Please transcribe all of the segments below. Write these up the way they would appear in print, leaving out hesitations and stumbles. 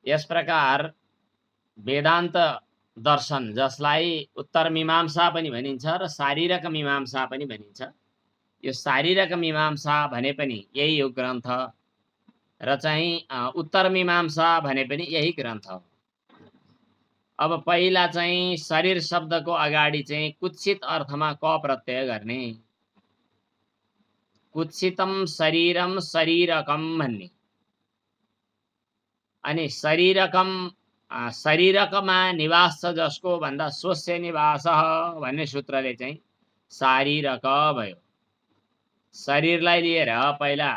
यस प्रकार वेदान्त दर्शन जसलाई उत्तर मीमांसा पनि भनिन्छ र शारीरक मीमांसा पनि भनिन्छ। यो शारीरक मीमांसा भने पनि यही हो ग्रन्थ र चाहिँ उत्तर मीमांसा भने पनि यही ग्रन्थ हो। अब पहिला चाहिँ शरीर शब्दको अगाडि चाहिँ कुत्सित अर्थमा क प्रत्यय गर्ने, कुत्सितम शरीरम शरीरकम भन्ने, अनि शरीरकम शरीरकमा निवास छ जसको भन्दा स्वस्य निवास भन्ने सूत्रले चाहिँ शारीरक भयो। शरीरलाई लिएर पहिला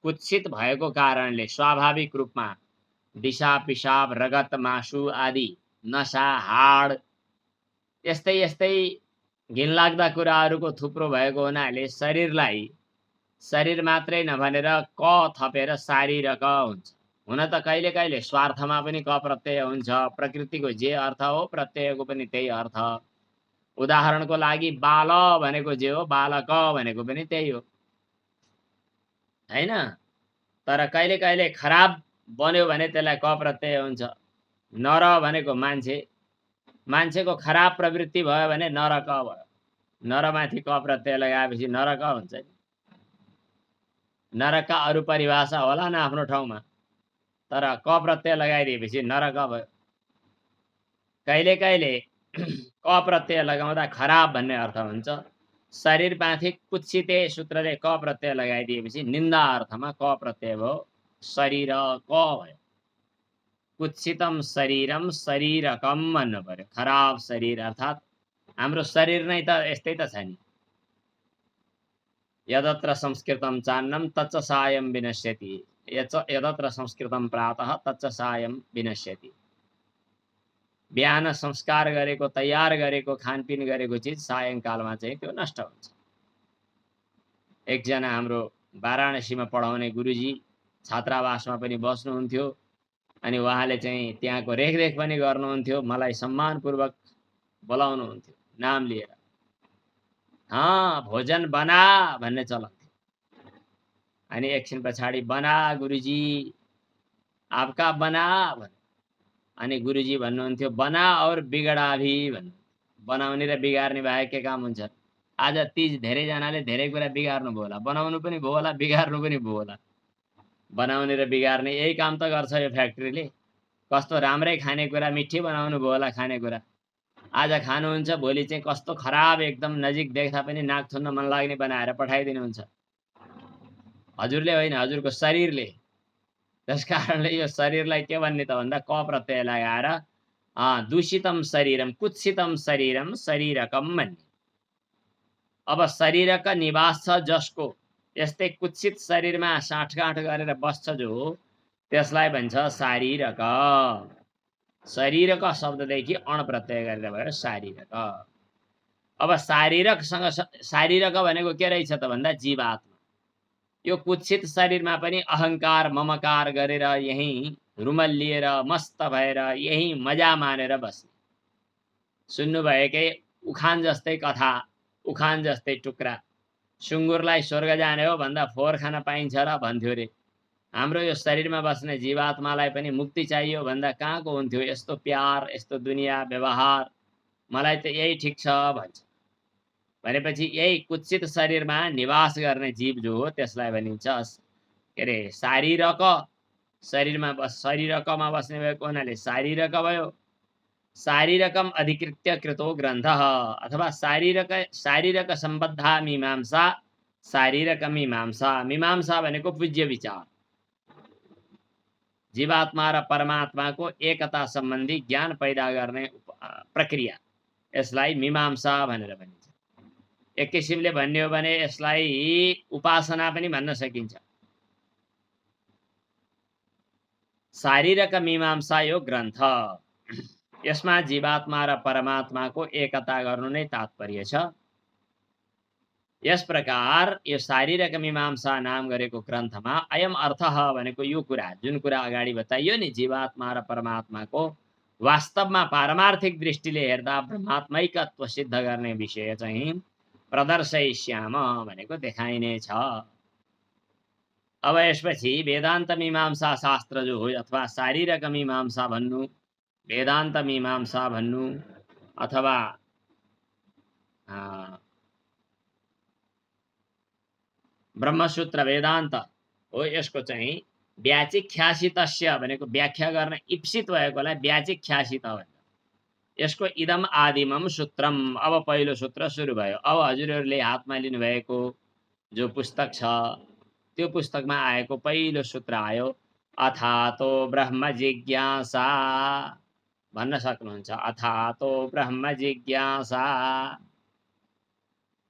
कुत्सित भएको कारणले स्वाभाविक रूपमा दिशा पिसाब रगत मासु आदि नसा हाड यस्तै यस्तै घिनलाग्दा कुराहरूको थुप्रो भएको हुनाले शरीरलाई शरीर मात्रै नभनेर क थपेर शारीरक हुन्छ। हुन त कहिले कहिले स्वार्थमा पनि क प्रत्यय हुन्छ, प्रकृतिको जे अर्थ हो प्रत्ययको पनि त्यही अर्थ। उदाहरणको लागि बाल भनेको जे हो बालक भनेको पनि त्यही हो हैन। तर कहिले कहिले खराब बन्यो भने त्यसलाई क प्रत्यय हुन्छ। नर भनेको मान्छे, मान्छेको खराब प्रवृत्ति भयो भने नरक भयो। नरमाथि क प्रत्यय लगाएपछि नरक हुन्छ। नरकका अरू परिभाषा होला न आफ्नो ठाउँमा, तर क प्रत्यय लगाइदिएपछि नरक भयो। कहिले कहिले क प्रत्यय लगाउँदा खराब भन्ने अर्थ हुन्छ। शरीरमाथि कुत्सिते सूत्रले क प्रत्यय लगाइदिएपछि निन्दा अर्थमा क प्रत्यय भयो, शरीर क भयो। कुत्सितम शरीरम शरीरकम भन्नु पर्यो। खराब शरीर अर्थात् हाम्रो शरीर नै त यस्तै त छ नि। यदत्र संस्कृतं चान्नं तच्च सायं विनश्यति, यदत्र संस्कृतं प्रातः तच्च सायं विनश्यति। बिहान संस्कार गरेको तयार गरेको खानपिन गरेको चिज सायंकालमा चाहिँ त्यो नष्ट हुन्छ। एकजना हाम्रो वाराणसीमा पढाउने गुरुजी छात्रावासमा पनि बस्नुहुन्थ्यो अनि उहाँले चाहिँ त्यहाँको रेखदेख पनि गर्नुहुन्थ्यो। मलाई सम्मानपूर्वक बोलाउनुहुन्थ्यो नाम लिएर। भोजन बना भन्ने चलन थियो। अनि एकछिन पछाडि बना गुरुजी आपका बना भन्नु। अनि गुरुजी भन्नुहुन्थ्यो बना और बिगडा भी भन्नु। बनाउने र बिगार्ने बाहेक के काम हुन्छ। आज तीज धेरैजनाले धेरै कुरा बिगार्नु भयो होला, बनाउनु पनि भयो होला, बिगार्नु पनि भयो होला। बनाउने र बिगार्ने यही काम त गर्छ यो फ्याक्ट्रीले। कस्तो राम्रै खानेकुरा मिठी बनाउनु भयो होला खानेकुरा, आज खानुहुन्छ भोलि चाहिँ कस्तो खराब एकदम नजिक देख्दा पनि नाक थुन्न मन लाग्ने बनाएर पठाइदिनुहुन्छ। हजुरले होइन, हजुरको शरीरले। त्यस कारणले यो शरीरलाई के भन्ने त भन्दा क प्रत्यय लगाएर दूषितम शरीरम कुत्सितम शरीरम शरीरकम भन्ने। अब शरीरक निवास छ जसको, यस्तै कुत्सित शरीरमा साँठगाँठ गरेर बस्छ जो त्यसलाई भन्छ शारीरक। शरीरक शब्ददेखि अण प्रत्यय गरेर भयो शारीरक। अब शारीरकसँग शारीरक भनेको के रहेछ त भन्दा जीवात्मा। यो कुत्सित शरीरमा पनि अहंकार ममकार गरेर यही रुमल लिएर मस्त भएर यही मजा मानेर बस्ने। सुन्नुभएकै उखान जस्तै कथा, उखान जस्तै टुक्रा। सुँगुरलाई स्वर्ग जाने हो भन्दा फोहोर खान पाइन्छ र भन्थ्यो रे। हाम्रो यो शरीरमा बस्ने जीवात्मालाई पनि मुक्ति चाहियो भन्दा कहाँको हुन्थ्यो यस्तो प्यार, यस्तो दुनिया व्यवहार, मलाई त यही ठिक छ भन्छ। भनेपछि यही कुत्सित शरीरमा निवास गर्ने जीव जो हो त्यसलाई भनिन्छ के अरे शारीरक। शरीरकमा बस्ने भएको हुनाले शारीरक भयो। शारीरकम अधिकृत्य कृतो ग्रन्थ अथवा शारीरक सम्बद्धा मीमांसा शारीरक मीमांसा। मीमांसा भनेको पूज्य विचार, जीवात्मा र परमात्माको एकता सम्बन्धी ज्ञान पैदा गर्ने प्रक्रिया, यसलाई मीमांसा भनेर भनिन्छ। एक किसिमले भन्ने हो भने यसलाई उपासना पनि भन्न सकिन्छ। शारीरक मीमांसा यो ग्रन्थ, यसमा जीवात्मा र परमात्माको एकता गर्नु नै तात्पर्य छ। यस प्रकार यो शारीरक मीमांसा नाम गरेको ग्रन्थमा अयम अर्थ भनेको यो कुरा, जुन कुरा अगाडि बताइयो नि, जीवात्मा र परमात्माको वास्तवमा पारमार्थिक दृष्टिले हेर्दा ब्रह्मात्मैकत्व सिद्ध गर्ने विषय चाहिँ प्रदर्शयिष्याम भनेको देखाइने छ। अब यसपछि वेदान्त मीमांसा शास्त्र जो हो अथवा शारीरक मीमांसा भन्नु, वेदान्त मीमांसा भन्नु अथवा ब्रह्मसूत्र वेदान्त हो, यसको चाहिँ व्याचिख्यासितस्य भनेको व्याख्या गर्न इप्सित भएकोलाई व्याचिख्यासित भन्छ। यसको इदम आदिमम सूत्रम। अब पहिलो सूत्र सुरु भयो। अब हजुरहरूले हातमा लिनुभएको जो पुस्तक छ त्यो पुस्तकमा आएको पहिलो सूत्र आयो, अथातो ब्रह्म जिज्ञासा भन्न सक्नुहुन्छ। अथातो ब्रह्म जिज्ञासा,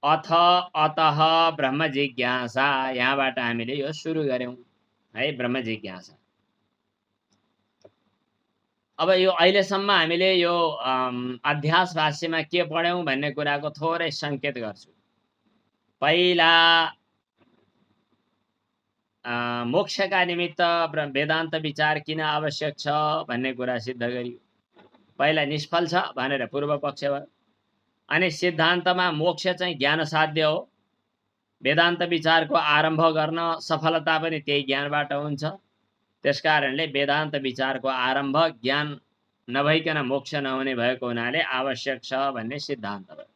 अथ अतः ब्रह्म जिज्ञासा, यहाँबाट हामीले यो सुरु गर्यौं है, ब्रह्म जिज्ञासा। अब यो अहिलेसम्म हामीले यो अध्यास भाष्यमा के पढ्यौं भन्ने कुराको थोरै संकेत गर्छु। पहिला मोक्षका निमित्त वेदान्त विचार किन आवश्यक छ भन्ने कुरा सिद्ध गरियो। पहिला निष्फल छ भनेर पूर्व पक्ष भयो। अनि सिद्धान्तमा मोक्ष चाहिँ ज्ञान साध्य हो। वेदान्त विचारको आरम्भ गर्न सफलता पनि त्यही ज्ञानबाट हुन्छ। त्यसकारणले वेदान्त विचारको आरम्भ ज्ञान नभइकन मोक्ष नहुने भएको हुनाले आवश्यक छ भन्ने सिद्धान्त भयो।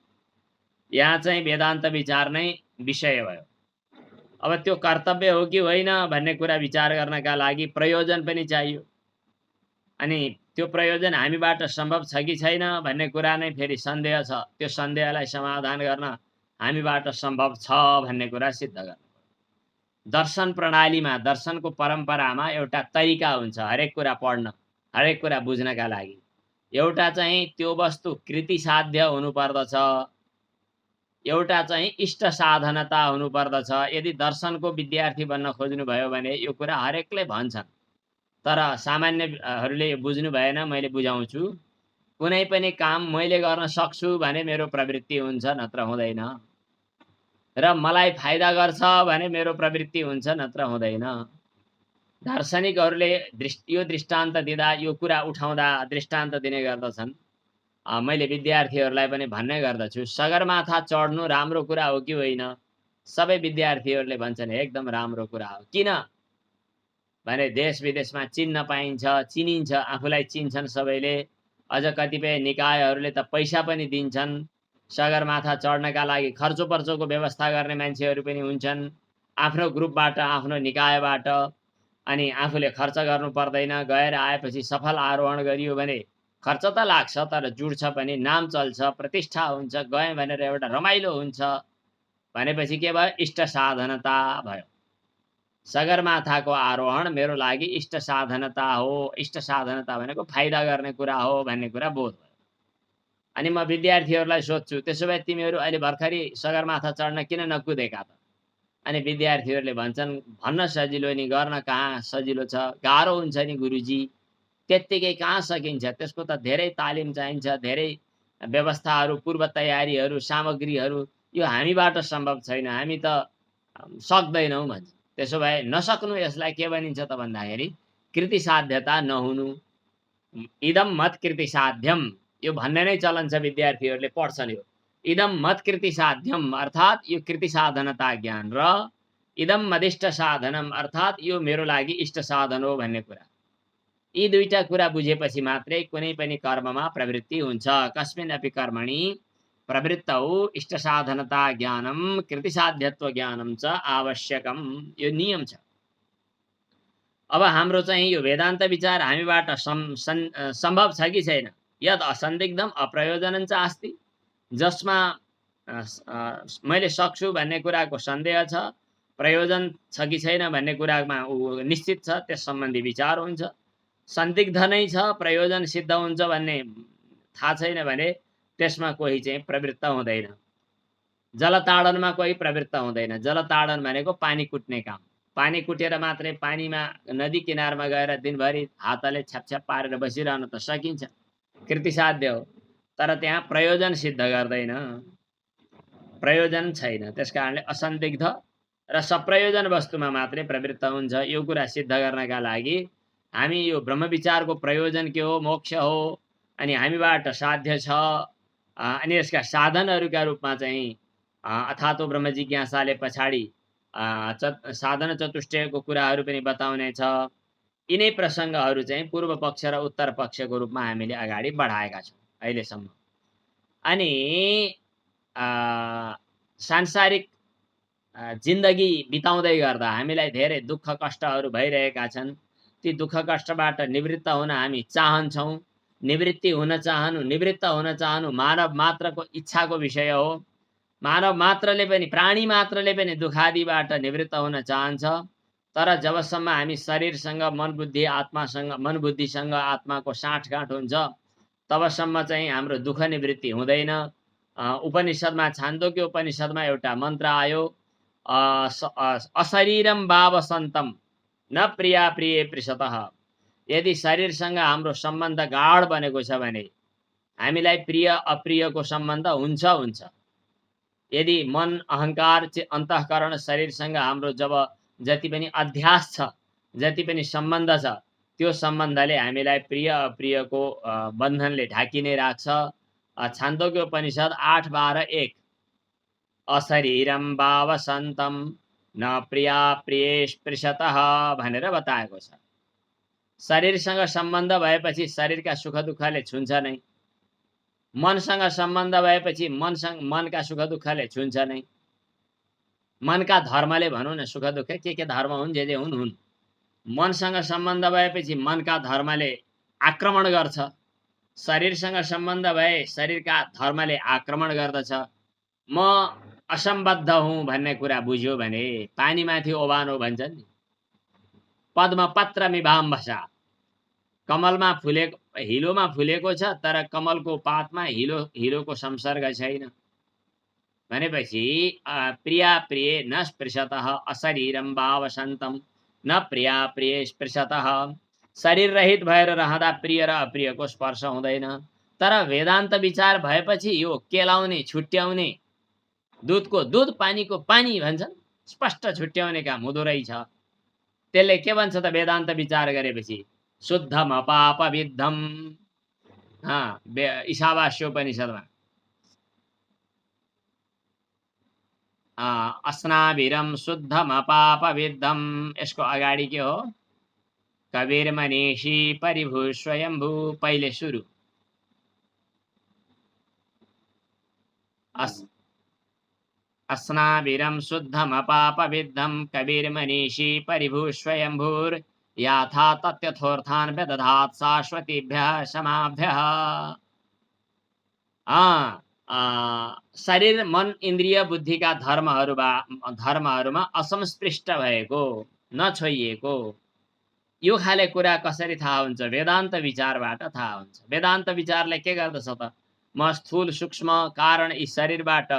यहाँ चाहिँ वेदान्त विचार नै विषय भयो। अब त्यो कर्तव्य हो कि होइन भन्ने कुरा विचार गर्नका लागि प्रयोजन पनि चाहियो। अनि त्यो प्रयोजन हामीबाट सम्भव छ कि छैन भन्ने कुरा नै फेरि सन्देह छ। त्यो सन्देहलाई समाधान गर्न हामीबाट सम्भव छ भन्ने कुरा सिद्ध गर्नु। दर्शन प्रणालीमा, दर्शनको परम्परामा एउटा तरिका हुन्छ हरेक कुरा पढ्न, हरेक कुरा बुझ्नका लागि। एउटा चाहिँ त्यो वस्तु कृति साध्य हुनुपर्दछ, एउटा चाहिँ इष्ट साधनता हुनुपर्दछ। यदि दर्शनको विद्यार्थी बन्न खोज्नुभयो भने यो कुरा हरेकले भन्छन्, तर सामान्यहरूले बुझ्नु भएन। मैले बुझाउँछु। कुनै पनि काम मैले गर्न सक्छु भने मेरो प्रवृत्ति हुन्छ, नत्र हुँदैन। र मलाई फाइदा गर्छ भने मेरो प्रवृत्ति हुन्छ, नत्र हुँदैन। दार्शनिकहरूले यो दृष्टान्त दिँदा, यो कुरा उठाउँदा दृष्टान्त दिने गर्दछन्। मैले विद्यार्थीहरूलाई पनि भन्ने गर्दछु, सगरमाथा चढ्नु राम्रो कुरा हो कि होइन? सबै विद्यार्थीहरूले भन्छन् एकदम राम्रो कुरा हो। किन भने देश विदेशमा चिन्न पाइन्छ, चिनिन्छ, आफूलाई चिन्छन् सबैले। अझ कतिपय निकायहरूले त पैसा पनि दिन्छन्। सगरमाथा चढ्नका लागि खर्चो पर्चोको व्यवस्था गर्ने मान्छेहरू पनि हुन्छन् आफ्नो ग्रुपबाट, आफ्नो निकायबाट। अनि आफूले खर्च गर्नु पर्दैन। गएर आएपछि सफल आरोहण गरियो भने खर्च त लाग्छ तर जुड्छ पनि, नाम चल्छ, प्रतिष्ठा हुन्छ, गए भनेर एउटा रमाइलो हुन्छ। भनेपछि के भयो? इष्ट साधनता भयो। सगरमाथाको आरोहण मेरो लागि इष्ट साधनता हो। इष्ट साधनता भनेको फाइदा गर्ने कुरा हो भन्ने कुरा बोध भयो। अनि म विद्यार्थीहरूलाई सोध्छु, त्यसो भए तिमीहरू अहिले भर्खरै सगरमाथा चढ्न किन नकुदेका त? अनि विद्यार्थीहरूले भन्छन्, भन्न सजिलो नि, गर्न कहाँ सजिलो छ, गाह्रो हुन्छ नि गुरुजी। त्यत्तिकै कहाँ सकिन्छ? त्यसको त धेरै तालिम चाहिन्छ, धेरै व्यवस्थाहरू, पूर्व तयारीहरू, सामग्रीहरू। यो हामीबाट सम्भव छैन, हामी त सक्दैनौँ भन्छ। त्यसो भए नसक्नु यसलाई के भनिन्छ त भन्दाखेरि कृति साध्यता नहुनु। इदम मत कृति साध्यम, यो भन्ने नै चलन छ। विद्यार्थीहरूले पढ्छन् यो इदम मत कृति साध्यम अर्थात् यो कृति साधनता ज्ञान, र इदम मदिष्ट साधनम अर्थात् यो मेरो लागि इष्ट साधन हो भन्ने कुरा। यी दुईटा कुरा बुझेपछि मात्रै कुनै पनि कर्ममा प्रवृत्ति हुन्छ। कस्मिन् अपि कर्मणि प्रवृत्तौ इष्ट साधनता ज्ञानम कृति साध्यत्व ज्ञानम च आवश्यकम, यो नियम छ। अब हाम्रो चाहिँ यो वेदान्त विचार हामीबाट सम्भव छ कि छैन? यद असन्दिग्धम अप्रयोजनं च अस्ति, जसमा मैले सक्छु भन्ने कुराको सन्देह छ, प्रयोजन छ कि छैन भन्ने कुरामा निश्चित छ, त्यस सम्बन्धी विचार हुन्छ। संदिग्ध नै छ, प्रयोजन सिद्ध हुन्छ भन्ने थाहा छैन भने त्यसमा कोही चाहिँ प्रवृत्त हुँदैन। जलताडनमा कोही प्रवृत्त हुँदैन। जलताडन भनेको पानी कुट्ने काम। पानी कुटेर मात्रै पानीमा नदी किनारमा गएर दिनभरि हातले छ्यापछ्याप पारेर बसिरहन त सकिन्छ, कृति साध्य हो। तर त्यहाँ प्रयोजन सिद्ध गर्दैन, प्रयोजन छैन। त्यसकारणले असन्दिग्ध र सप्रयोजन वस्तुमा मात्रै प्रवृत्त हुन्छ। यो कुरा सिद्ध गर्नका लागि हामी यो ब्रह्मविचारको प्रयोजन के हो, मोक्ष हो, अनि हामीबाट साध्य छ, अनि यसका साधनहरूका रूपमा चाहिँ अथातो ब्रह्म जिज्ञासाले पछाडि साधन चतुष्टयको कुराहरू पनि बताउने छ। यिनै प्रसङ्गहरू चाहिँ पूर्व पक्ष र उत्तर पक्षको रूपमा हामीले अगाडि बढाएका छौँ अहिलेसम्म। अनि सांसारिक जिन्दगी बिताउँदै गर्दा हामीलाई धेरै दुःख कष्टहरू भइरहेका छन्। ती दुःख कष्टबाट निवृत्त हुन हामी चाहन्छौँ। निवृत्त हुन चाहनु मानव मात्रको इच्छाको विषय हो। मानव मात्रले पनि, प्राणी मात्रले पनि दुखादिबाट निवृत्त हुन चाहन्छ। तर जबसम्म हामी शरीरसँग मन बुद्धिसँग आत्माको साँठगाँठ हुन्छ तबसम्म चाहिँ हाम्रो दुःख निवृत्ति हुँदैन। उपनिषदमा, छान्दोग्य उपनिषदमा एउटा मन्त्र आयो, अशरीरम वावसन्तम न प्रिया प्रिय पृषतः। यदि शरीरसँग हाम्रो सम्बन्ध गाढ बनेको छ भने हामीलाई प्रिय अप्रियको सम्बन्ध हुन्छ। यदि मन, अहङ्कार, अन्तःकरण, शरीरसँग हाम्रो जति पनि अध्यास छ, जति पनि सम्बन्ध छ, त्यो सम्बन्धले हामीलाई प्रिय अप्रियको बन्धनले ढाकि नै राख्छ। छान्दोग्य उपनिषद 8:12-1 अशरीरम वावसन्तम न प्रिया प्रियेष्पृशतः भनेर बताएको छ। शरीरसँग सम्बन्ध भएपछि शरीरका सुख दुःखले छुन्छ नै। मनसँग सम्बन्ध भएपछि मनका सुख दुःखले छुन्छ नै। मनका धर्मले भनौँ न, सुख दुःख के धर्म हुन्, जे हुन्। मनसँग सम्बन्ध भएपछि मनका धर्मले आक्रमण गर्छ। शरीरसँग सम्बन्ध भए शरीरका धर्मले आक्रमण गर्दछ। म असम्बद्ध हुँ भन्ने कुरा बुझ्यो भने पानीमाथि ओभानो भन्छन् नि। पद्मपत्रमिवाम्भसा, कमलमा फुलेको, हिलोमा फुलेको छ तर कमलको पातमा हिलोको संसर्ग छैन भनेपछि प्रिया प्रिय न स्पृशतः अशरीरम वावसन्तम न प्रिया प्रिय स्पृशतः। शरीर रहित भएर रहँदा प्रिय र अप्रियको स्पर्श हुँदैन। तर वेदान्त विचार भएपछि यो केलाउने, छुट्याउने, दुधको दुध, पानीको पानी भन्छन्, स्पष्ट छुट्याउने काम हुँदो रहेछ। त्यसले के भन्छ त वेदान्त विचार गरेपछि? शुद्धम अपाप विद्धम। ईशावास्योपनिषदमा अस्नाभिरम शुद्धम अपाप विद्धम। यसको अगाडि के हो? कबीर मनीषी परिभू स्वयंभू। पहिले सुरु अस्नाभिरम शुद्धम अपाप विद्धम कबीर मनीषी परिभू स्वयंभूर याथा तथ्यथोर्थान व्यदधात शाश्वतीभ्यः समाभ्यः। शरीर, मन, इन्द्रिय, बुद्धिका धर्महरूमा असंस्पृष्ट भएको, नछोइएको, यो खाले कुरा कसरी थाहा हुन्छ? वेदान्त विचारबाट थाहा हुन्छ। वेदान्त विचारले के गर्दछ त? म स्थूल सूक्ष्म कारण यी शरीरबाट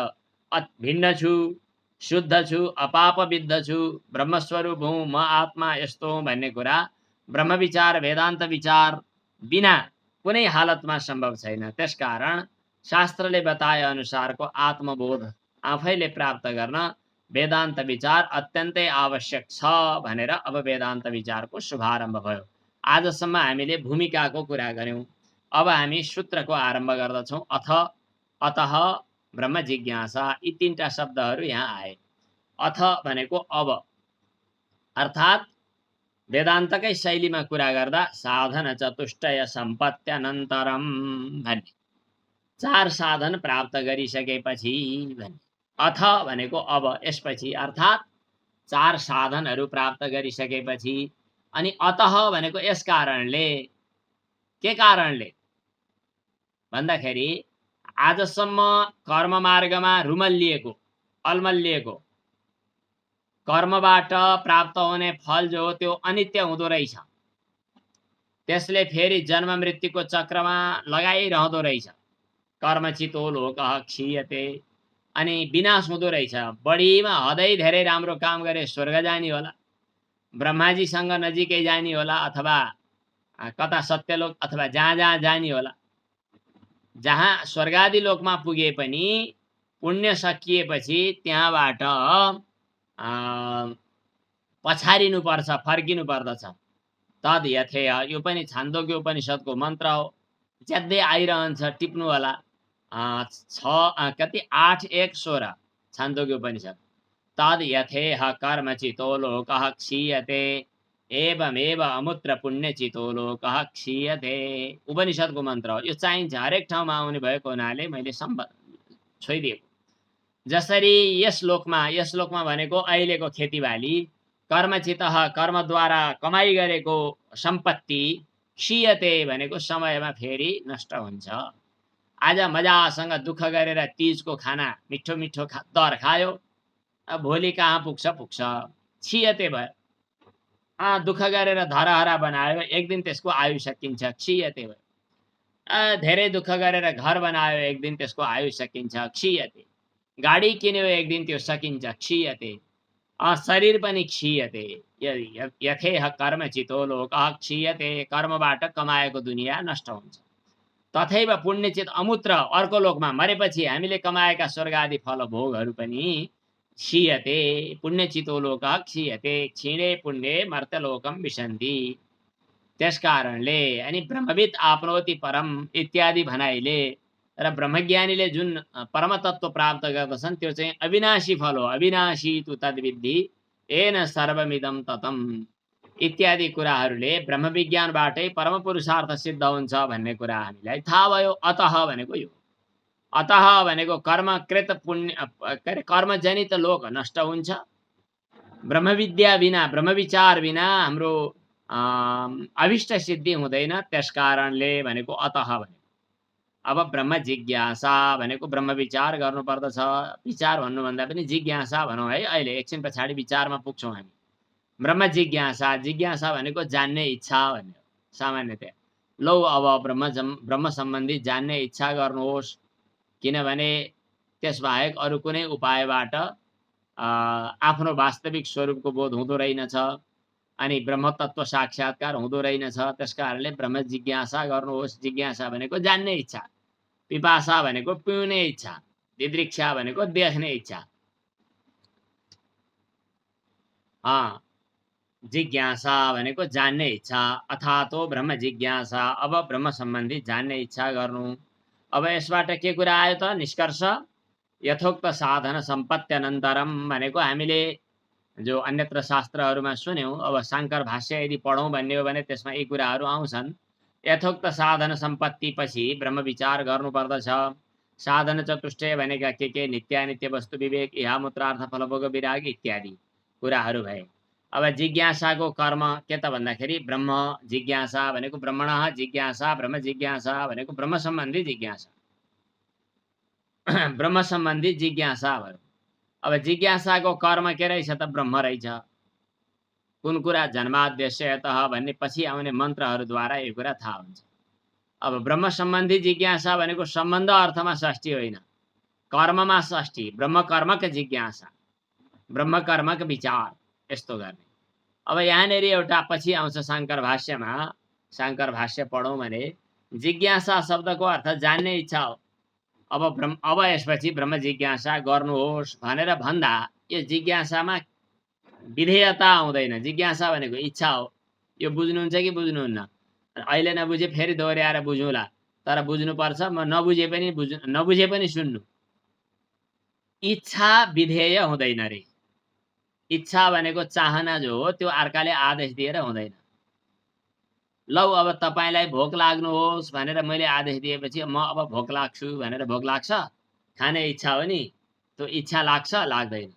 भिन्न छु, शुद्ध छु, अपाप विद्ध छु, ब्रह्मस्वरूप हुँ, म आत्मा यस्तो हुँ भन्ने कुरा ब्रह्म विचार, वेदान्त विचार बिना कुनै हालतमा सम्भव छैन। त्यसकारण शास्त्रले बताए अनुसारको आत्मबोध आफैले प्राप्त गर्न वेदान्त विचार अत्यन्तै आवश्यक छ भनेर अब वेदान्त विचारको शुभारम्भ भयो। आजसम्म हामीले भूमिकाको कुरा गर्यौं। अब हामी सूत्रको आरम्भ गर्दछौँ। अतः ब्रह्म जिज्ञासा, यी तीनटा शब्दहरू यहाँ आए। अथ भनेको अब, अर्थात् वेदान्तकै शैलीमा कुरा गर्दा साधन चतुष्टय सम्पत्त्यनन्तरम भन्ने, 4 साधन प्राप्त गरिसकेपछि भन्ने। अथ भनेको अब, यसपछि, अर्थात् 4 साधनहरू प्राप्त गरिसकेपछि। अनि अतः भनेको यस कारणले, के कारणले भन्दाखेरि आजसम्म कर्म मार्गमा रुमल्लिएको, अल्मल्लिएको कर्मबाट प्राप्त हुने फल जो हो त्यो अनित्य हुँदो रहेछ। त्यसले फेरि जन्म मृत्युको चक्रमा लगाइरहँदो रहेछ। कर्मचितो लोकः क्षीयते, अनि विनाश हुँदो रहेछ। बढीमा हदै धेरै राम्रो काम गरे स्वर्ग जाने होला, ब्रह्माजीसँग नजिकै जाने होला, अथवा कता सत्यलोक अथवा जहाँ जाने होला। जहाँ स्वर्गादि लोकमा पुगे पनि पुण्य सकिएपछि त्यहाँबाट पछारिनु पर्छ, फर्किनु पर्दछ। तद यथेय, यो पनि छान्दोग्य उपनिषदको मन्त्र हो, ज्यादै आइरहन्छ, टिप्नु होला। 8:1-16 छान्दोग्य उपनिषद। तद् यथेह कर्मचितो लोकः क्षीयते एवमेव अमुत्र पुण्यचितो लोकः क्षीयते। उपनिषदको मन्त्र हो, यो चाहिन्छ, हरेक ठाउँमा आउने भएको हुनाले मैले छोइदिएको। जसरी यस लोकमा भनेको अहिलेको खेतीबाली, कर्मचितः कर्मद्वारा कमाइ गरेको सम्पत्ति, क्षीयते भनेको समयमा फेरि नष्ट हुन्छ। आज मजासँग दुःख गरेर तीजको खाना मिठो मिठो दर खायो, भोलि कहाँ पुग्छ पुग्छ, क्षीयते भयो। दुःख गरेर धरहरा बनायो, एक दिन त्यसको आयु सकिन्छ, क्षीयते भयो। धेरै दुःख गरेर घर बनायो, एक दिन त्यसको आयु सकिन्छ, क्षीयते। गाडी किन्यो, एक दिन त्यो सकिन्छ, क्षीयते। शरीर पनि क्षीयते। यथेह कर्मचितो लोकः क्षीयते, कर्मबाट कमाएको दुनियाँ नष्ट हुन्छ। तथैव पुण्यचित अमूत्र, अर्को लोकमा मरेपछि हामीले कमाएका स्वर्ग आदि फल भोगहरू पनि क्षीयते। पुण्यचितो लोकः क्षीयते, क्षीणे पुण्ये मर्त्यलोकम विशन्ति। त्यसकारणले अनि ब्रह्मविद आपनोति परम इत्यादि भनाइले र ब्रह्मज्ञानीले जुन परमतत्व प्राप्त गर्दछन् त्यो चाहिँ अविनाशी फल हो। अविनाशी तु तद्विद्धि येन सर्वमिदं ततम् इत्यादि कुराहरूले ब्रह्मविज्ञानबाटै परम पुरुषार्थ सिद्ध हुन्छ भन्ने कुरा हामीलाई थाहा भयो। अतः भनेको यो, अतः भनेको कर्मकृत पुण्य कर्मजनित लोक नष्ट हुन्छ। ब्रह्मविद्या बिना, ब्रह्मविचार बिना हाम्रो अभिष्ट सिद्धि हुँदैन। त्यसकारणले भनेको अतः भनेको। अब ब्रह्म जिज्ञासा भनेको ब्रह्म विचार गर्नुपर्दछ। विचार भन्नुभन्दा पनि जिज्ञासा भनौँ है। अहिले एकछिन पछाडि विचारमा पुग्छौँ हामी। ब्रह्म जिज्ञासा, जिज्ञासा भनेको जान्ने इच्छा भन्ने हो सामान्यतया। लौ अब ब्रह्म सम्बन्धी जान्ने इच्छा गर्नुहोस्, किनभने त्यसबाहेक अरू कुनै उपायबाट आफ्नो वास्तविक स्वरूपको बोध हुँदो रहेनछ, अनि ब्रह्मतत्व साक्षात्कार हुँदो रहेनछ। त्यसकारणले ब्रह्म जिज्ञासा गर्नुहोस्। जिज्ञासा भनेको जान्ने इच्छा, पिपासा भनेको पिउने इच्छा, दिदृक्षा भनेको देख्ने इच्छा। जिज्ञासा भनेको जान्ने इच्छा, अथातो ब्रह्म जिज्ञासा। अब ब्रह्म सम्बन्धी जान्ने इच्छा गर्नु। अब यसबाट के कुरा आयो त निष्कर्ष? यथोक्त साधन सम्पत्त्यनन्तरम भनेको हामीले जो अन्यत्र शास्त्रहरूमा सुन्यौं, अब शाङ्कर भाष्य यदि पढौँ भन्ने हो भने त्यसमा यी कुराहरू आउँछन्। यथोक्त साधन सम्पत्ति पछि ब्रह्म विचार गर्नुपर्दछ। साधन चतुष्टय भनेका के नित्यानित्य वस्तु विवेक, इहामुत्रार्थ फलभोग विराग इत्यादि कुराहरू भए। अब जिज्ञासाको कर्म के त भन्दाखेरि ब्रह्म जिज्ञासा भनेको ब्रह्मणः जिज्ञासा, ब्रह्म जिज्ञासा भनेको ब्रह्म सम्बन्धी जिज्ञासा, ब्रह्म सम्बन्धी जिज्ञासा भयो। अब जिज्ञासाको कर्म के रहेछ त? ब्रह्म रहेछ। कुन कुरा? जन्माद्यस्यतः भन्ने पछि आउने मन्त्रहरूद्वारा यो कुरा थाहा हुन्छ। अब ब्रह्म सम्बन्धी जिज्ञासा भनेको सम्बन्ध अर्थमा षष्ठी होइन, कर्ममा षष्ठी। ब्रह्म कर्मक जिज्ञासा, ब्रह्म कर्मक विचार, यस्तो गर्ने। अब यहाँनिर एउटा पछि आउँछ शाङ्कर भाष्यमा। शाङ्कर भाष्य पढौँ भने जिज्ञासा शब्दको अर्थ जान्ने इच्छा हो। अब यसपछि ब्रह्म जिज्ञासा गर्नुहोस् भनेर भन्दा यो जिज्ञासामा विधेयता आउँदैन। जिज्ञासा भनेको इच्छा हो। यो बुझ्नुहुन्छ कि बुझ्नुहुन्न? अहिले नबुझे फेरि दोहोऱ्याएर बुझौँला, तर बुझ्नुपर्छ। म नबुझे पनि सुन्नु। इच्छा विधेय हुँदैन रे। इच्छा भनेको चाहना जो हो त्यो अर्काले आदेश दिएर हुँदैन। लौ अब तपाईलाई भोक लाग्नुहोस् भनेर मैले आदेश दिएपछि म अब भोक लाग्छु भनेर भोक लाग्छ? खाने इच्छा हो नि, त्यो इच्छा लाग्छ लाग्दैन?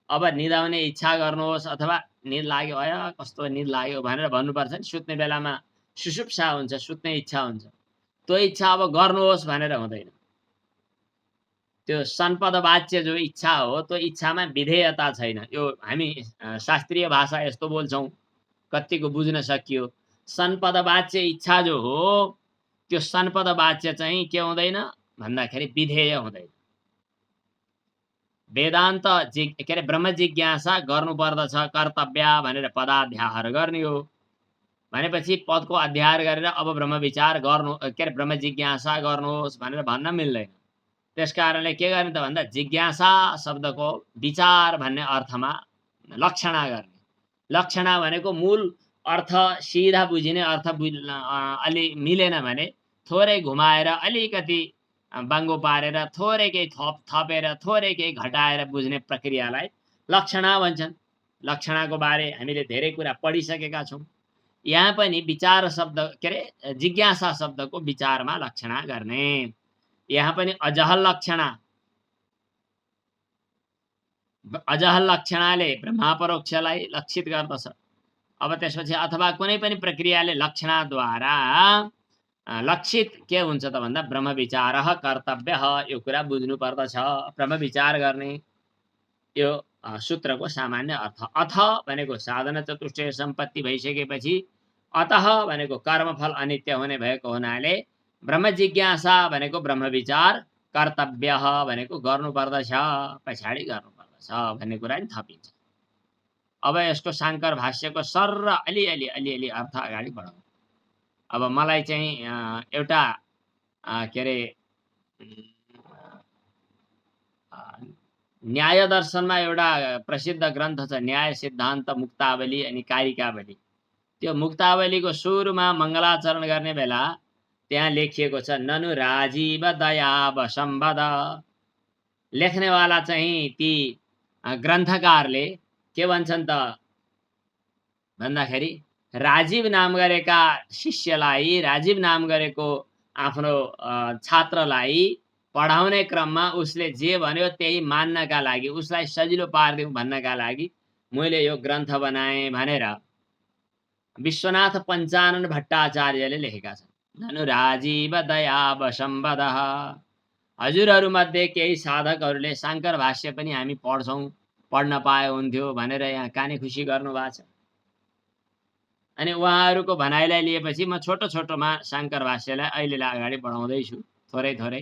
अब निदाउने इच्छा गर्नुहोस् अथवा निद लाग्यो, अया कस्तो निद लाग्यो भनेर भन्नुपर्छ नि। सुत्ने बेलामा सुसुप्सा हुन्छ, सुत्ने इच्छा हुन्छ, त्यो इच्छा अब गर्नुहोस् भनेर हुँदैन। त्यो सनपद वाच्य जो इच्छा हो त्यो इच्छामा विधेयता छैन। यो हामी शास्त्रीय भाषा यस्तो बोल्छौँ, कतिको बुझ्न सकियो। सनपद वाच्य इच्छा जो हो त्यो सनपद वाच्य चाहिँ के हुँदैन भन्दाखेरि विधेय हुँदैन। वेदान्त के अरे ब्रह्म जिज्ञासा गर्नुपर्दछ, कर्तव्य भनेर पदाध्याहार गर्ने हो भनेपछि पदको अध्याहार गरेर अब ब्रह्म विचार गर्नु के अरे ब्रह्म जिज्ञासा गर्नुहोस् भनेर भन्न मिल्दैन। त्यसकारणले के गर्ने त भन्दा जिज्ञासा शब्दको विचार भन्ने अर्थमा लक्षणा गर्ने। लक्षणा भनेको मूल अर्थ सिधा बुझिने अर्थ अलि मिलेन भने थोरै घुमाएर अलिकति बाङ्गो पारेर थोरै केही थपेर थोरै केही घटाएर बुझ्ने प्रक्रियालाई लक्षणा भन्छन्। लक्षणाको बारे हामीले धेरै कुरा पढिसकेका छौँ। यहाँ पनि विचार शब्द के अरे जिज्ञासा शब्दको विचारमा लक्षणा गर्ने। यहाँ पनि अजहल लक्षणा, अजहल लक्षणाले ब्रह्मापरोक्षलाई लक्षित गर्दछ। अब त्यसपछि अथवा कुनै पनि प्रक्रियाले लक्षणाद्वारा लक्षित के हुन्छ त भन्दा ब्रह्म विचारः कर्तव्यः, यो कुरा बुझ्नु पर्दछ। ब्रह्म विचार गर्ने यो सूत्रको सामान्य अर्थ। अथ भनेको साधन चतुष्टय सम्पत्ति भइसकेपछि अतः भनेको कर्मफल अनित्य हुने भएको हुनाले ब्रह्म जिज्ञासा भनेको ब्रह्म विचार, कर्तव्य भनेको गर्नुपर्दछ, पछाडि गर्नुपर्दछ भन्ने कुरा नि थपिन्छ। अब यसको शाङ्कर भाष्यको सर्र अलिअलि अर्थ अगाडि बढाउँ। अब मलाई चाहिँ एउटा के अरे न्याय दर्शनमा एउटा प्रसिद्ध ग्रन्थ छ, न्याय सिद्धान्त मुक्तावली अनि कारिकावली। त्यो मुक्तावलीको सुरुमा मङ्गलाचरण गर्ने बेला त्यहाँ लेखिएको छ ननु राजीव दयाव सम्बद। लेख्नेवाला चाहिँ ती ग्रन्थकारले के भन्छन् त भन्दाखेरि राजीव नाम गरेका शिष्यलाई, राजीव नाम गरेको आफ्नो छात्रलाई पढाउने क्रममा उसले जे भन्यो त्यही मान्नका लागि, उसलाई सजिलो पारिदिउँ भन्नका लागि मैले यो ग्रन्थ बनाएँ भनेर विश्वनाथ पञ्चानन भट्टाचार्यले लेखेका छन्। ननु राजीव दयाव सम्बदः। हजुरहरूमध्ये केही साधकहरूले शाङ्कर भाष्य पनि हामी पढ्छौँ, पढ्न पाए हुन्थ्यो भनेर यहाँ काने खुसी गर्नुभएको छ। अनि उहाँहरूको भनाइलाई लिएपछि म छोटो छोटोमा शाङ्कर भाष्यलाई अहिलेलाई अगाडि बढाउँदैछु, थोरै थोरै।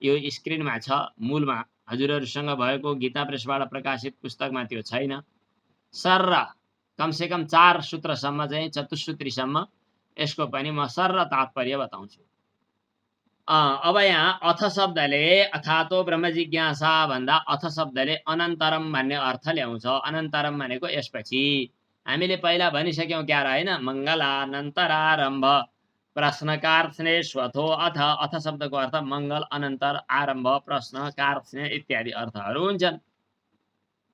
यो स्क्रिनमा छ, मूलमा हजुरहरूसँग भएको गीता प्रेसबाट प्रकाशित पुस्तकमा त्यो छैन। सर्र कमसेकम 4 सूत्रसम्म चाहिँ, चतुसूत्रीसम्म यसको पनि म सर्र तात्पर्य बताउँछु। अब यहाँ अथ शब्दले अथातो ब्रह्म जिज्ञासा भन्दा अथ शब्दले अनन्तरम भन्ने अर्थ ल्याउँछ। अनन्तरम भनेको यसपछि। हामीले पहिला भनिसक्यौँ क्या र होइन, मङ्गलानन्तरारम्भ प्रश्नकार्थ स्वथो अथ। अथ शब्दको अर्थ मङ्गल, अनन्तर, आरम्भ, प्रश्न, कार्थ इत्यादि अर्थहरू हुन्छन्।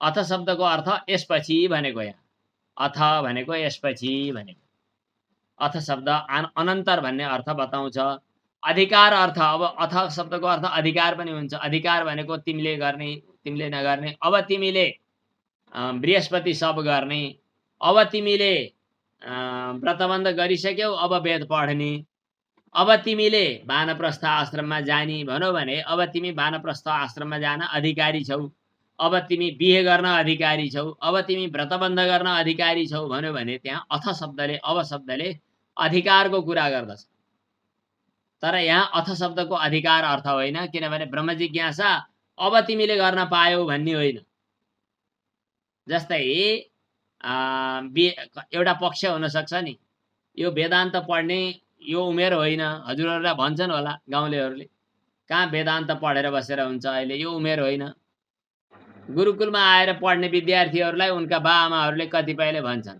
अथ शब्दको अर्थ यसपछि भनेको, यहाँ अथ भनेको यसपछि भनेको। अथ शब्द अनन्तर भन्ने अर्थ बताउँछ। अधिकार अर्थ, अब अथ शब्दको अर्थ अधिकार पनि हुन्छ। अधिकार भनेको तिमीले गर्ने, तिमीले नगर्ने। अब तिमीले बृहस्पति सब गर्ने, अब तिमीले व्रतबन्ध गरिसक्यौ, अब वेद पढ्ने। अब तिमीले वानप्रस्थ आश्रममा जाने भनौ भने अब तिमी वानप्रस्थ आश्रममा जान अधिकारी छौ। अब तिमी बिहे गर्न अधिकारी छौ, अब तिमी व्रतबन्ध गर्न अधिकारी छौ भन्यो भने त्यहाँ अथ शब्दले, अब शब्दले अधिकारको कुरा गर्दछ। तर यहाँ अथ शब्दको अधिकार अर्थ होइन, किनभने ब्रह्म जिज्ञासा अब तिमीले गर्न पायौ भन्ने होइन। जस्तै एउटा पक्ष हुनसक्छ नि, यो वेदान्त पढ्ने यो उमेर होइन। हजुरहरूलाई भन्छन् होला गाउँलेहरूले, कहाँ वेदान्त पढेर बसेर हुन्छ अहिले, यो उमेर होइन। गुरुकुलमा आएर पढ्ने विद्यार्थीहरूलाई उनका बाआमाहरूले कतिपयले भन्छन्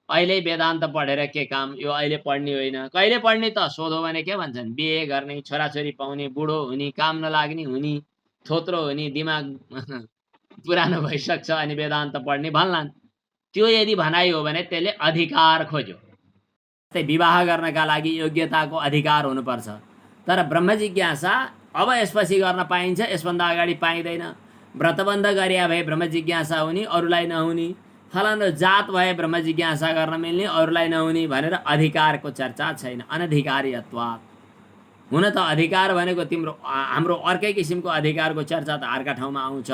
अहिले वेदान्त पढेर के काम, यो अहिले पढ्ने होइन। कहिले पढ्ने त सोधो भने के भन्छन्, बिहे गर्ने, छोराछोरी पाउने, बुढो हुने, काम नलाग्ने हुने, थोत्रो हुने, दिमाग पुरानो भइसक्छ अनि वेदान्त पढ्ने भन्लान्। त्यो यदि भनाइ हो भने त्यसले अधिकार खोज्यो। त्यही विवाह गर्नका लागि योग्यताको अधिकार हुनुपर्छ। तर ब्रह्म जिज्ञासा अब यसपछि गर्न पाइन्छ, यसभन्दा अगाडि पाइँदैन। व्रतबन्ध गरे भए ब्रह्म जिज्ञासा हुने, अरूलाई नहुने। फलानु जात भए ब्रह्म जिज्ञासा गर्न मिल्ने, अरूलाई नहुने भनेर अधिकारको चर्चा छैन। अनधिकारीत्वात्। हुन त अधिकार भनेको तिम्रो हाम्रो अर्कै किसिमको अधिकारको चर्चा त अर्का ठाउँमा आउँछ।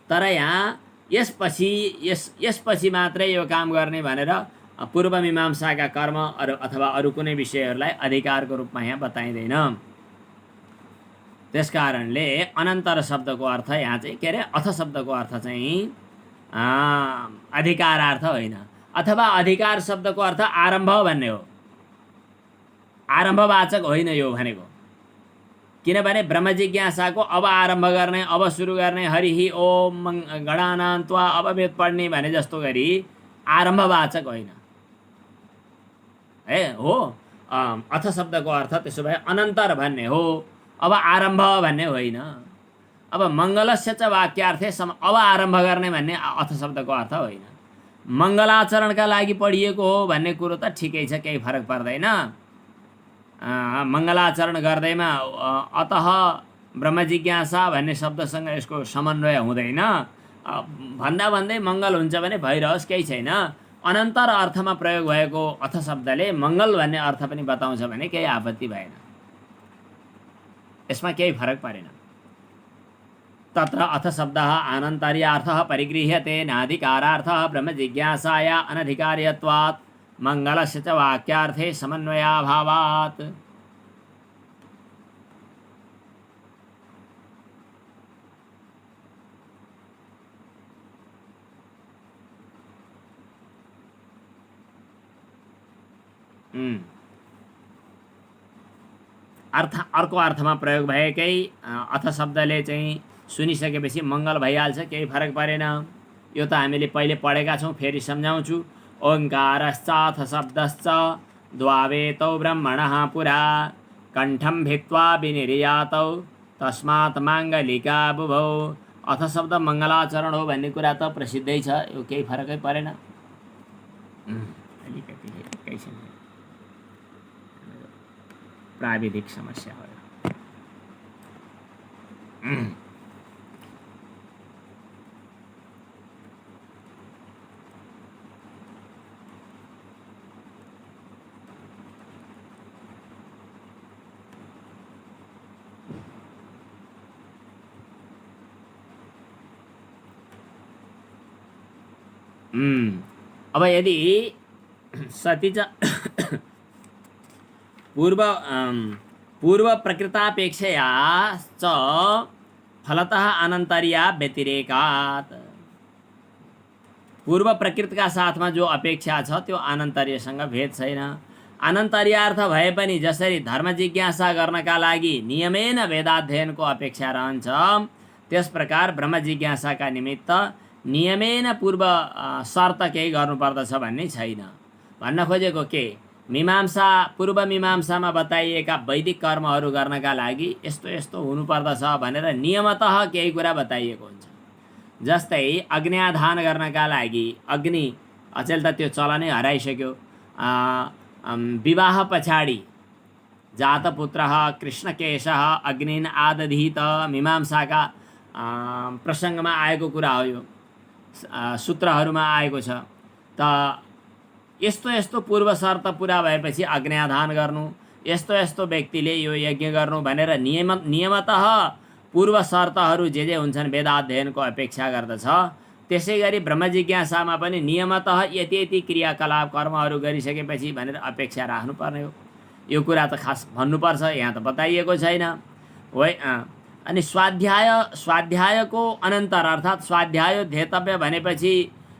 तर यहाँ यसपछि मात्रै यो काम गर्ने भनेर पूर्व मीमांसाका कर्म अथवा अरू कुनै विषयहरूलाई अधिकारको रूपमा यहाँ बताइँदैन। त्यसकारणले अनन्तर शब्दको अर्थ यहाँ चाहिँ के अरे, अथ शब्दको अर्थ चाहिँ अधिकारार्थ होइन। अथवा अधिकार शब्दको अर्थ आरम्भ भन्ने हो, आरम्भवाचक होइन यो भनेको। किनभने ब्रह्म जिज्ञासाको अब आरम्भ गर्ने, अब सुरु गर्ने, हरिहि ओम गणानान्त्वा अब वेद पढ्ने भने जस्तो गरी आरम्भवाचक होइन है हो। अथ शब्दको अर्थ त्यसो भए अनन्तर भन्ने हो, अब आरम्भ भन्ने होइन। अब मङ्गलस्य च वाक्यार्थे अब आरम्भ गर्ने भन्ने अथ शब्दको अर्थ होइन। मङ्गलाचरणका लागि पढिएको हो भन्ने कुरो त ठिकै छ, केही फरक पर्दैन। मङ्गलाचरण गर्दैमा अतः ब्रह्म जिज्ञासा भन्ने शब्दसँग यसको समन्वय हुँदैन। भन्दा भन्दै मङ्गल हुन्छ भने भइरहोस्, केही छैन। अनन्तर अर्थमा प्रयोग भएको अथ शब्दले मङ्गल भन्ने अर्थ पनि बताउँछ भने केही आपत्ति भएन, यसमा केही फरक परेन। तत्र अथ शब्दः अनन्तर्यार्थः परिगृह्यते नाधिकारार्थः ब्रह्म जिज्ञासाया अनधिकार्यत्वात् मङ्गलस्य च वाक्यार्थे समन्वयाभावात्। अर्को अर्थमा प्रयोग भएकै अथ शब्दले चाहिँ सुनिसकेपछि मङ्गल भइहाल्छ, केही फरक परेन। यो त हामीले पहिले पढेका छौँ, फेरि सम्झाउँछु। ओङ्कारश्चाथ शब्दश्च द्वावेतौ ब्रह्मणः पुरा कण्ठं भित्त्वा विनिर्यातौ तस्मात् माङ्गलिका बुभौ। अथ शब्द मङ्गलाचरण हो भन्ने कुरा त प्रसिद्धै छ, यो केही फरकै परेन। अलिकति कैसे प्राविधिक समस्या हो। अब यदि सतीच पूर्व प्रकृतापेक्षया च फलतः अनन्तर्या व्यतिरेकात्, पूर्व प्रकृतिका साथमा जो अपेक्षा छ त्यो अनन्तर्यसँग भेद छैन। अनन्तर्यार्थ भए पनि जसरी धर्म जिज्ञासा गर्नका लागि नियमेन वेदाध्ययनको अपेक्षा रहन्छ, त्यस प्रकार ब्रह्म जिज्ञासाका निमित्त नियमेन पूर्व शर्त केही गर्नुपर्दछ भन्ने छैन। भन्न खोजेको के, मीमांसा पूर्व मीमांसामा बताइएका वैदिक कर्महरू गर्नका लागि यस्तो यस्तो हुनुपर्दछ भनेर नियमतः केही कुरा बताइएको हुन्छ। जस्तै अग्न्याधान गर्नका लागि अग्नि, अचेल त त्यो चलनै हराइसक्यो। विवाह पछाडि जातपुत्रः कृष्णकेशः अग्निन आदधीत मीमांसाका प्रसङ्गमा आएको कुरा हो, यो सूत्रहरूमा आएको छ। त यस्तो यस्तो पूर्व शर्त पुरा भएपछि अग्न्याधान गर्नु, यस्तो यस्तो व्यक्तिले यो यज्ञ गर्नु भनेर नियमतः पूर्व शर्तहरू जे हुन्छन् वेदाध्ययनको अपेक्षा गर्दछ। त्यसै गरी ब्रह्म जिज्ञासामा पनि नियमतः यति यति क्रियाकलाप कर्महरू गरिसकेपछि भनेर अपेक्षा राख्नुपर्ने हो। यो कुरा त खास भन्नुपर्छ, यहाँ त बताइएको छैन। अनि स्वाध्यायको अनन्तर अर्थात् स्वाध्याय ध्येतव्य भनेपछि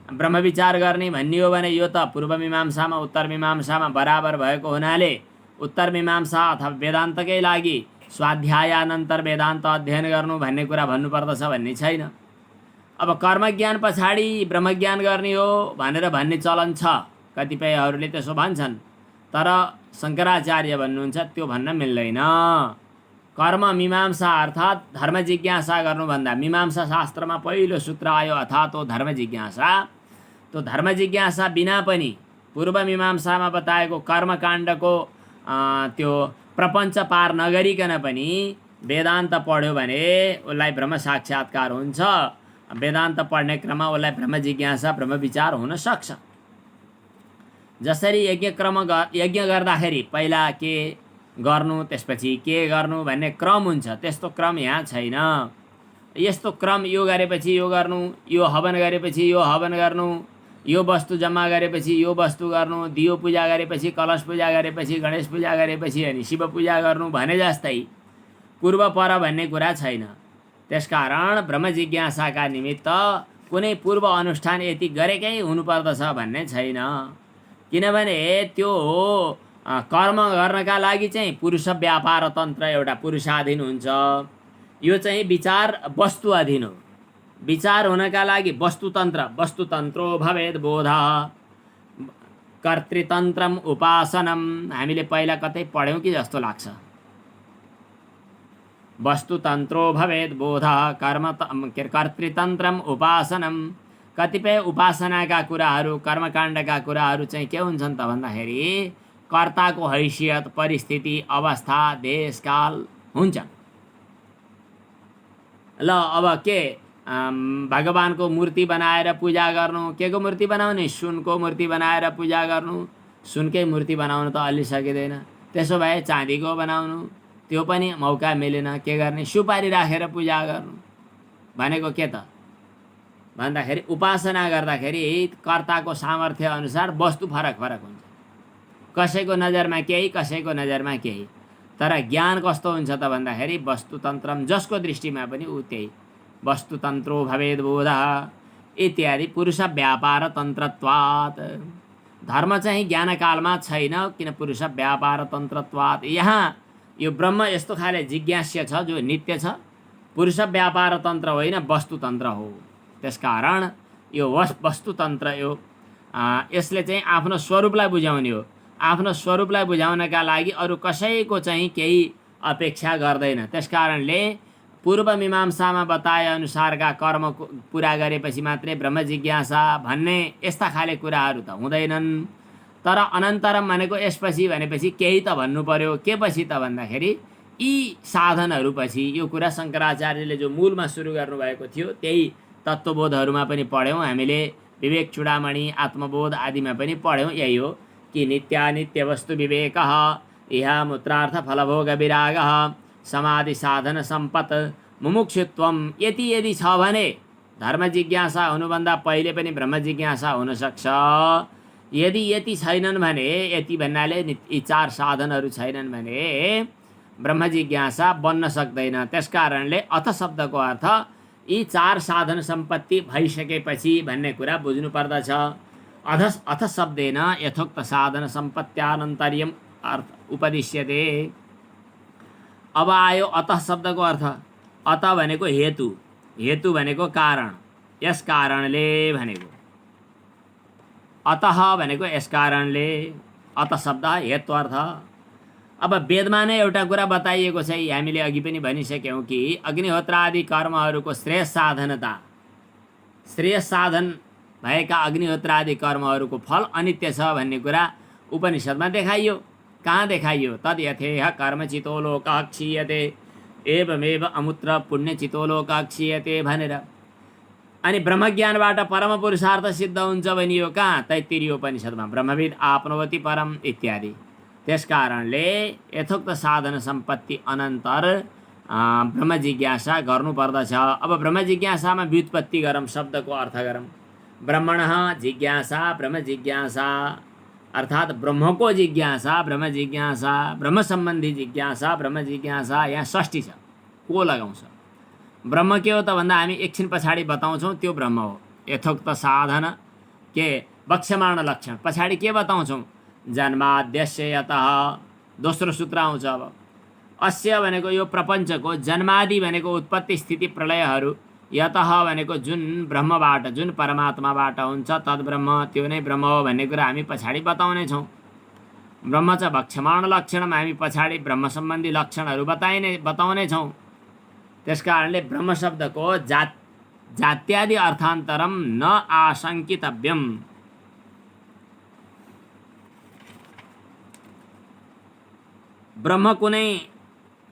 ब्रह्म विचार गर्ने भन्ने हो भने यो त पूर्व मीमांसामा उत्तर मीमांसामा बराबर भएको हुनाले उत्तर मीमांसा अथवा वेदान्तकै लागि स्वाध्यायानन्तर वेदान्त अध्ययन गर्नु भन्ने कुरा भन्नुपर्दछ भन्ने छैन। अब कर्मज्ञान पछाडि ब्रह्मज्ञान गर्ने हो भनेर भन्ने चलन छ, कतिपयहरूले त्यसो भन्छन्। तर शङ्कराचार्य भन्नुहुन्छ त्यो भन्न मिल्दैन। कर्म मीमांसा अर्थात् धर्म जिज्ञासा गर्नुभन्दा मीमांसा शास्त्रमा पहिलो सूत्र आयो अथातो धर्म जिज्ञासा। तो धर्म जिज्ञासा बिना पनि पूर्व मीमांसामा बताएको कर्मकाण्डको त्यो प्रपञ्च पार नगरिकन पनि वेदान्त पढ्यो भने उसलाई ब्रह्म साक्षात्कार हुन्छ। वेदान्त पढ्ने क्रममा उसलाई ब्रह्म जिज्ञासा ब्रह्म विचार हुन सक्छ। जसरी यज्ञ गर्दाखेरि पहिला के गर्नु त्यसपछि के गर्नु भन्ने क्रम हुन्छ, त्यस्तो क्रम यहाँ छैन। यस्तो क्रम यो गरेपछि यो गर्नु, यो हवन गरेपछि यो हवन गर्नु, यो वस्तु जम्मा गरेपछि यो वस्तु गर्नु, दियो पूजा गरेपछि कलश पूजा गरेपछि गणेश पूजा गरेपछि अनि शिव पूजा गर्नु भने जस्तै पूर्व पर भन्ने कुरा छैन। त्यसकारण ब्रह्म जिज्ञासाका निमित्त कुनै पूर्व अनुष्ठान यति गरेकै हुनुपर्दछ भन्ने छैन। किनभने त्यो कर्म गर्नका लागि चाहिँ पुरुष व्यापार तन्त्र एउटा पुरुषाधीन हुन्छ। यो चाहिँ विचार वस्तु अधीन हो। विचार हुनका लागि वस्तुतन्त्रो भवेद बोध कर्तृतन्त्रम उपासनम। हामीले पहिला कतै पढ्यौँ कि जस्तो लाग्छ। वस्तुतन्त्रो भवेत् बोधः कर्तृतन्त्रम् उपासनम। कतिपय उपासनाका कुराहरू कर्मकाण्डका कुराहरू चाहिँ के हुन्छन् त भन्दाखेरि कर्ताको हैसियत परिस्थिति अवस्था देश काल हुन्छ। ल अब के भगवानको मूर्ति बनाएर पूजा गर्नु, के को मूर्ति बनाउने, सुनको मूर्ति बनाएर पूजा गर्नु। सुनकै मूर्ति बनाउनु त अलि सकिँदैन, त्यसो भए चाँदीको बनाउनु, त्यो पनि मौका मिलेन। के गर्ने, सुपारी राखेर पूजा गर्नु भनेको के त भन्दाखेरि उपासना गर्दाखेरि कर्ताको सामर्थ्य अनुसार वस्तु फरक फरक हुन्छ। कसैको नजरमा केही, कसैको नजरमा केही। तर ज्ञान कस्तो हुन्छ त भन्दाखेरि वस्तुतन्त्रम, जसको दृष्टिमा पनि ऊ त्यही। वस्तुतन्त्रो भवेद बोधः इत्यादि। पुरुष व्यापार तन्त्रत्वात्। धर्म चाहिँ ज्ञानकालमा छैन, किन पुरुष व्यापार तन्त्रत्वात्। यहाँ यो ब्रह्म यस्तो खाले जिज्ञास्य छ जो नित्य छ, पुरुष व्यापार तन्त्र होइन वस्तुतन्त्र हो। त्यसकारण यो वस्तुतन्त्र यो यसले चाहिँ आफ्नो स्वरूपलाई बुझाउने हो। आफ्नो स्वरूपलाई बुझाउनका लागि अरू कसैको चाहिँ केही अपेक्षा गर्दैन। त्यसकारणले पूर्व मीमांसामा बताए अनुसारका कर्म पुरा गरेपछि मात्रै ब्रह्म जिज्ञासा भन्ने यस्ता खाले कुराहरू त हुँदैनन्। तर अनन्तरम भनेको यसपछि भनेपछि केही त भन्नु पर्यो। के पछि त भन्दाखेरि यी साधनहरू पछि। यो कुरा शङ्कराचार्यले जो मूलमा सुरु गर्नुभएको थियो त्यही तत्त्वबोधहरूमा पनि पढ्यौँ हामीले। विवेक चूडामणि आत्मबोध आदिमा पनि पढ्यौँ यही हो कि नित्यानित्य वस्तु विवेकः इह मूत्रार्थ फलभोग विरागः समाधि साधन सम्पत् मुमुक्षुत्वम। यदि छ भने धर्म जिज्ञासा हुनुभन्दा पहिले पनि ब्रह्म जिज्ञासा हुनसक्छ। यदि छैनन् भने, यति भन्नाले यी चार साधनहरू छैनन् भने ब्रह्म जिज्ञासा बन्न सक्दैन। त्यसकारणले अथ शब्दको अर्थ यी चार साधन सम्पत्ति भइसकेपछि भन्ने कुरा बुझ्नु पर्दछ। अथ शब्देन यथोक्त साधन सम्पत्त्यानन्तर्यम अर्थ उपदिश्यते। अब आयो अतः शब्दको अर्थ। अत भनेको हेतु, हेतु भनेको कारण, यस कारणले भनेको। अतः भनेको यस कारणले, अत शब्द हेतु अर्थ। अब वेदमा नै एउटा कुरा बताइएको छ, हामीले अघि पनि भनिसक्यौँ कि अग्निहोत्र आदि कर्महरूको श्रेष्ठ साधनता, श्रेष्ठ साधन भएका अग्निहोत्र आदि कर्महरूको फल अनित्य छ भन्ने कुरा उपनिषदमा देखाइयो। कहाँ देखाइयो? तद् यथेह कर्मचितो लोकः क्षीयते एवमेव अमुत्र पुण्यचितो लोकः क्षीयते भनेर। अनि ब्रह्मज्ञानबाट परम पुरुषार्थ सिद्ध हुन्छ भनियो कहाँ? तैत्तिरीय उपनिषदमा ब्रह्मविद आपनोति परम इत्यादि। त्यसकारणले यथोक्त साधन सम्पत्ति अनन्तर ब्रह्म जिज्ञासा गर्नुपर्दछ। अब ब्रह्म जिज्ञासामा व्युत्पत्ति गरौँ, शब्दको अर्थ गरौँ। ब्रह्मणः जिज्ञासा ब्रह्म जिज्ञासा अर्थात् ब्रह्मको जिज्ञासा ब्रह्म जिज्ञासा, ब्रह्म सम्बन्धी जिज्ञासा ब्रह्म जिज्ञासा। यहाँ षष्ठी छ, को लगाउँछ? ब्रह्म के हो त भन्दा हामी एकछिन पछाडि बताउँछौँ, त्यो ब्रह्म हो। यथोक्त साधन के वक्ष्यमाण लक्षण पछाडि के बताउँछौँ? जन्माद्यस्य यतः, दोस्रो सूत्र आउँछ। अब अस्य भनेको यो प्रपञ्चको, जन्मादि भनेको उत्पत्ति स्थिति प्रलयहरू, यतः भनेको जुन ब्रह्मबाट, जुन परमात्माबाट हुन्छ, तद् ब्रह्म, त्यो नै ब्रह्म हो भन्ने कुरा हामी पछाडि बताउने छौँ। ब्रह्म च भक्ष्यमाण लक्षणमा हामी पछाडि ब्रह्म सम्बन्धी लक्षणहरू बताउने छौँ। त्यसकारणले ब्रह्म शब्दको जात्यादि अर्थान्तरम न आशङ्कितव्यम।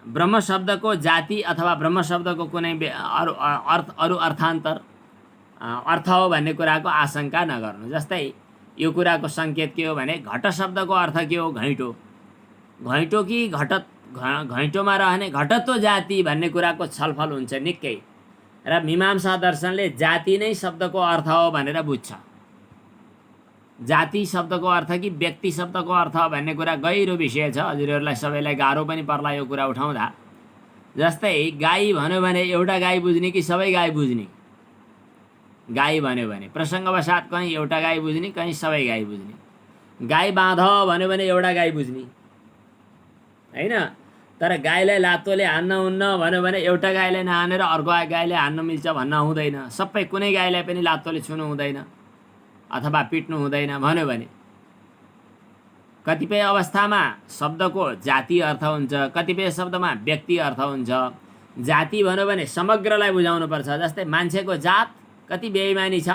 ब्रह्म शब्दको जाति अथवा ब्रह्म शब्दको कुनै अरू अर्थान्तर अर्थ हो भन्ने कुराको आशंका नगर्नु। जस्तै यो कुराको सङ्केत के हो भने घट शब्दको अर्थ के हो? घैँटो। घैँटो कि घैँटोमा रहने घटत्व जाति भन्ने कुराको छलफल हुन्छ निकै, र मीमांसा दर्शनले जाति नै शब्दको अर्थ हो भनेर बुझ्छ। जाति शब्दको अर्थ कि व्यक्ति शब्दको अर्थ भन्ने कुरा गहिरो विषय छ। हजुरहरूलाई सबैलाई गाह्रो पनि पर्ला यो कुरा उठाउँदा। जस्तै गाई भन्यो भने एउटा गाई बुझ्ने कि सबै गाई बुझ्ने? गाई भन्यो भने प्रसङ्गवशात कहीँ एउटा गाई बुझ्ने, कहीँ सबै गाई बुझ्ने। गाई बाँध भन्यो भने एउटा गाई बुझ्ने होइन। तर गाईलाई लातोले हान्न हुन्न भन्यो भने एउटा गाईलाई नहानेर अर्को गाईले हान्न मिल्छ भन्न हुँदैन। सबै कुनै गाईलाई पनि लातोले छुनु हुँदैन अथवा पिट्नु हुँदैन भन्यो भने। कतिपय अवस्थामा शब्दको जाति अर्थ हुन्छ, कतिपय शब्दमा व्यक्ति अर्थ हुन्छ। जाति भन्यो भने समग्रलाई बुझाउनुपर्छ। जस्तै मान्छेको जात कति बेइमानी छ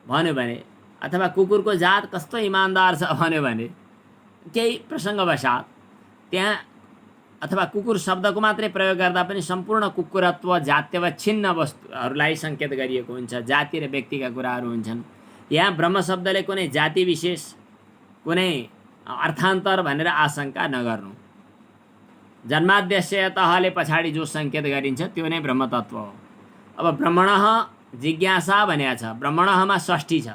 भन्यो भने, अथवा कुकुरको जात कस्तो इमान्दार छ भन्यो भने, केही प्रसङ्गवशात त्यहाँ अथवा कुकुर शब्दको मात्रै प्रयोग गर्दा पनि सम्पूर्ण कुकुरत्व जात्यवच्छिन्न वस्तुहरूलाई सङ्केत गरिएको हुन्छ, जाति र व्यक्तिका कुराहरू हुन्छन्। यहाँ ब्रह्म शब्दले कुनै जाति विशेष, कुनै अर्थान्तर भनेर आशंका नगर्नु। जन्माद्यस्यतःले पछाडि जो सङ्केत गरिन्छ त्यो नै ब्रह्मतत्व हो। अब ब्रह्मणः जिज्ञासा भनिएको छ, ब्रह्मणःमा षष्ठी छ।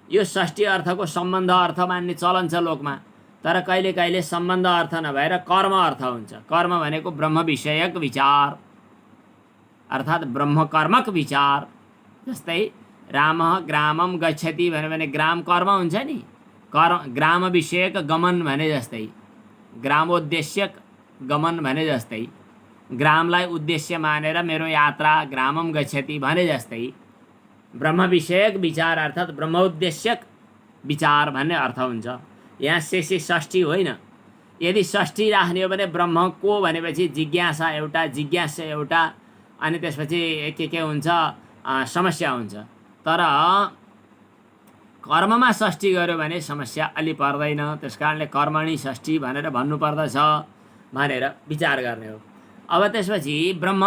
यो षष्ठी अर्थको सम्बन्ध अर्थ मान्ने चलन छ लोकमा, तर कहिले कहिले सम्बन्ध अर्थ नभएर कर्म अर्थ हुन्छ। कर्म भनेको ब्रह्म विषयक विचार अर्थात् ब्रह्मकर्मक विचार। जस्तै रामः ग्रामम गच्छति भन्यो भने ग्राम कर्म हुन्छ नि, ग्राम विषयक गमन भने जस्तै, ग्रामोद्देश्यक गमन भने जस्तै, ग्रामलाई उद्देश्य मानेर मेरो यात्रा ग्रामम गच्छति भने जस्तै, ब्रह्म विषयक विचार अर्थात् ब्रह्मोद्देश्यक विचार भन्ने अर्थ हुन्छ। यहाँ शेषी षष्ठी होइन। यदि षष्ठी राख्ने हो भने ब्रह्मको भनेपछि जिज्ञासा एउटा, जिज्ञासा एउटा, अनि त्यसपछि के हुन्छ, समस्या हुन्छ। तर कर्ममा षष्ठी गर्यो भने समस्या अलि पर्दैन। त्यस कारणले कर्मणि षष्ठी भनेर भन्नुपर्दछ भनेर विचार गर्ने हो। अब त्यसपछि ब्रह्म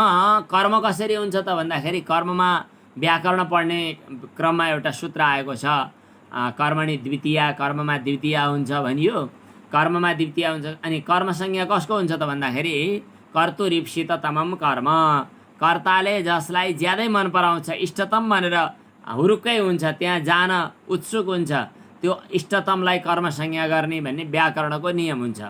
कर्म कसरी हुन्छ त भन्दाखेरि, कर्ममा व्याकरण पढ्ने क्रममा एउटा सूत्र आएको छ, कर्मणि द्वितीया, कर्ममा द्वितीया हुन्छ भनियो। कर्ममा द्वितीया हुन्छ, अनि कर्म संज्ञा कसको हुन्छ त भन्दाखेरि कर्तुरीप्सित तमम कर्म, कर्ताले जसलाई ज्यादै मन पराउँछ, इष्टतम भनेर हुरुक्कै हुन्छ, त्यहाँ जान उत्सुक हुन्छ, त्यो इष्टतमलाई कर्म संज्ञा गर्ने भन्ने व्याकरणको नियम हुन्छ।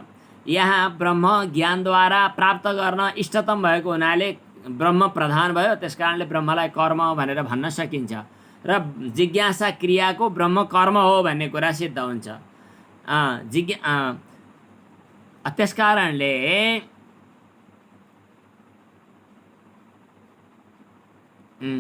यहाँ ब्रह्म ज्ञानद्वारा प्राप्त गर्न इष्टतम भएको हुनाले ब्रह्म प्रधान भयो, त्यस कारणले ब्रह्मलाई कर्म भनेर भन्न सकिन्छ र जिज्ञासा क्रियाको ब्रह्म कर्म हो भन्ने कुरा सिद्ध हुन्छ। त्यस कारणले